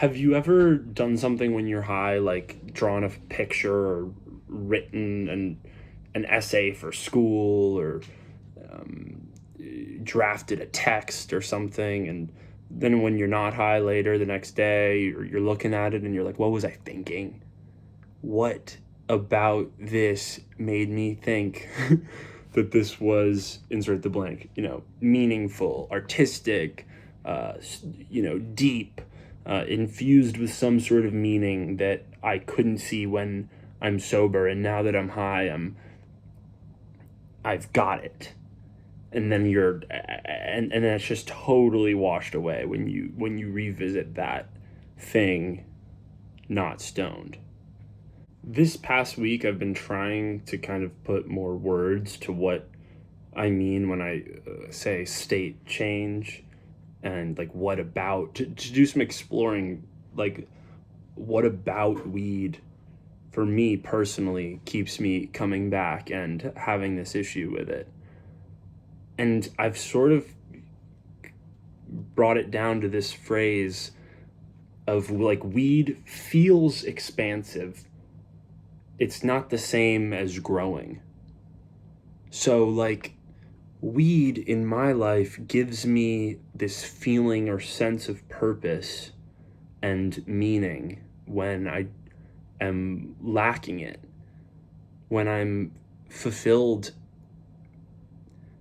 Have you ever done something when you're high, like drawn a picture or written an essay for school or drafted a text or something, and then when you're not high later the next day, you're looking at it and you're like, what was I thinking? What about this made me think that this was insert the blank, meaningful, artistic, uh, deep, infused with some sort of meaning that I couldn't see when I'm sober, and now that I'm high, I've got it. And then and then it's just totally washed away when you revisit that thing not stoned. This past week, I've been trying to kind of put more words to what I mean when I say state change, and like what about to do some exploring, like what about weed for me personally keeps me coming back and having this issue with it. And I've sort of brought it down to this phrase of like weed feels expansive. It's not the same as growing. So like weed in my life gives me this feeling or sense of purpose and meaning when I am lacking it, when I'm fulfilled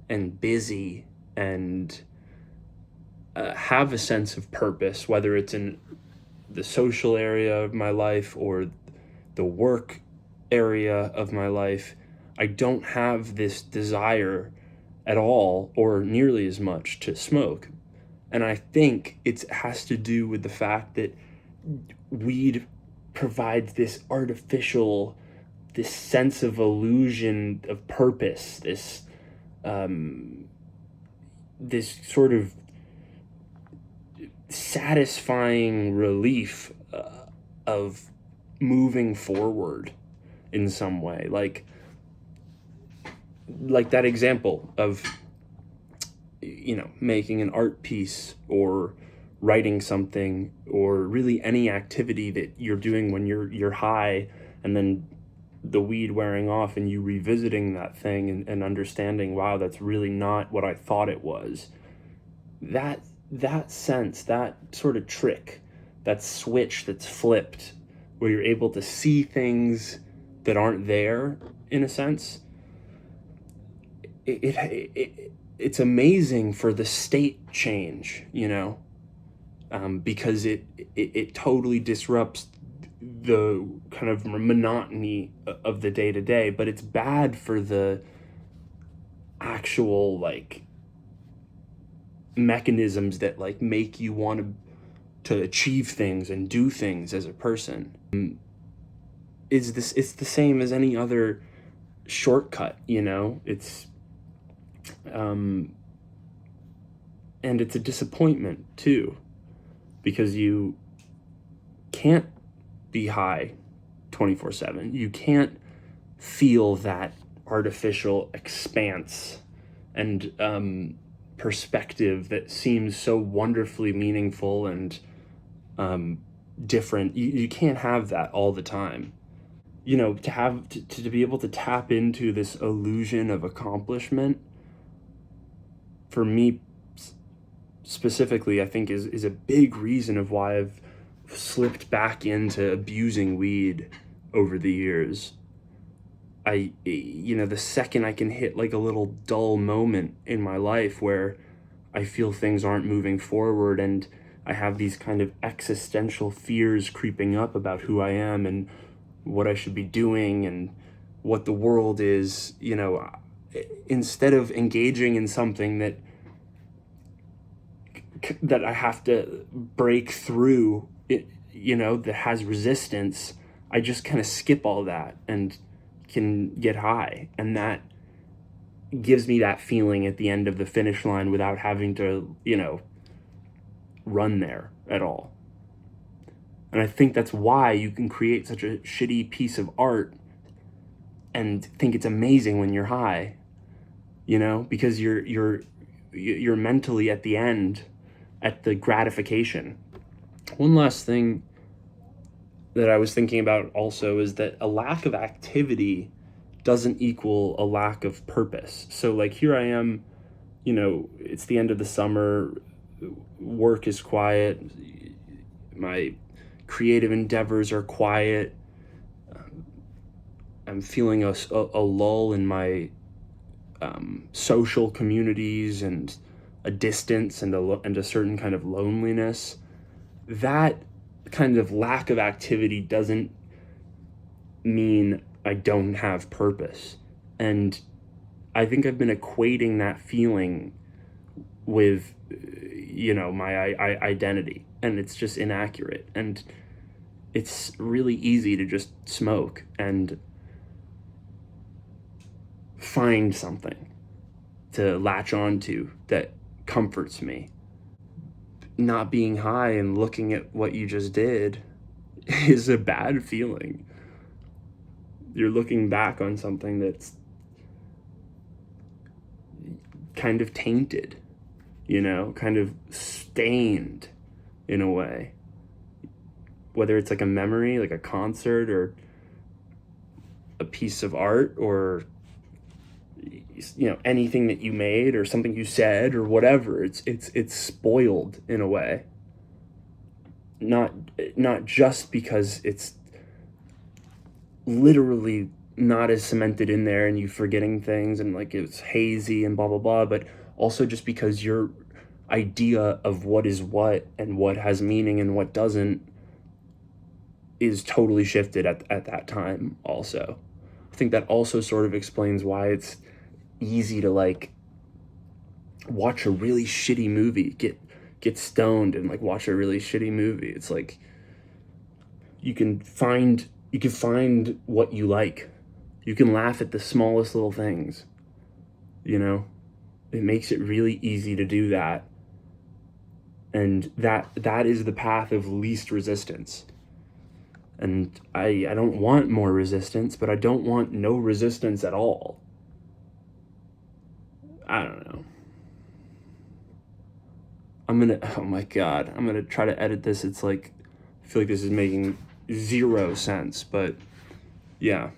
and busy and have a sense of purpose, whether it's in the social area of my life or the work area of my life. I don't have this desire at all or nearly as much to smoke. And I think it has to do with the fact that weed provides this artificial, this sense of illusion of purpose, this sort of satisfying relief of moving forward in some way, like that example of making an art piece or writing something, or really any activity that you're doing when you're high, and then the weed wearing off and you revisiting that thing and understanding, wow, that's really not what I thought it was. That sense, that sort of trick, that switch that's flipped, where you're able to see things that aren't there, in a sense, it's amazing for the state change, because it totally disrupts the kind of monotony of the day to day, but it's bad for the actual like mechanisms that like make you want to achieve things and do things as a person. It's the same as any other shortcut, it's and it's a disappointment too, because you can't be high 24/7. You can't feel that artificial expanse and perspective that seems so wonderfully meaningful and different. You can't have that all the time. To be able to tap into this illusion of accomplishment, for me specifically, I think is a big reason of why I've slipped back into abusing weed over the years. The second I can hit like a little dull moment in my life where I feel things aren't moving forward, and I have these kind of existential fears creeping up about who I am and what I should be doing and what the world is, instead of engaging in something that I have to break through, that has resistance, I just kind of skip all that and can get high. And that gives me that feeling at the end of the finish line without having to, run there at all. And I think that's why you can create such a shitty piece of art and think it's amazing when you're high, because you're mentally at the end, at the gratification. One last thing that I was thinking about also is that a lack of activity doesn't equal a lack of purpose. So, like, here I am, it's the end of the summer, work is quiet, my creative endeavors are quiet. I'm feeling a lull in my social communities, and a distance, and a certain kind of loneliness. That kind of lack of activity doesn't mean I don't have purpose. And I think I've been equating that feeling with, my identity, and it's just inaccurate. And it's really easy to just smoke and find something to latch onto that comforts me. Not being high and looking at what you just did is a bad feeling. You're looking back on something that's kind of tainted, kind of stained in a way. Whether it's like a memory, like a concert, or a piece of art, or anything that you made, or something you said, or whatever. It's spoiled in a way. Not not just because it's literally not as cemented in there, and you forgetting things, and like it's hazy and blah blah blah, but also just because your idea of what is what, and what has meaning and what doesn't, is totally shifted at that time also. I think that also sort of explains why it's easy to like watch a really shitty movie, get stoned and like watch a really shitty movie. It's like you can find what you like. You can laugh at the smallest little things. It makes it really easy to do that. And that is the path of least resistance. And I don't want more resistance, but I don't want no resistance at all. I don't know. Oh my God, I'm gonna try to edit this. It's like, I feel like this is making zero sense, but yeah,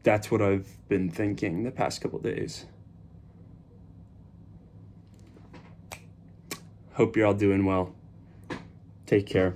that's what I've been thinking the past couple days. Hope you're all doing well. Take care.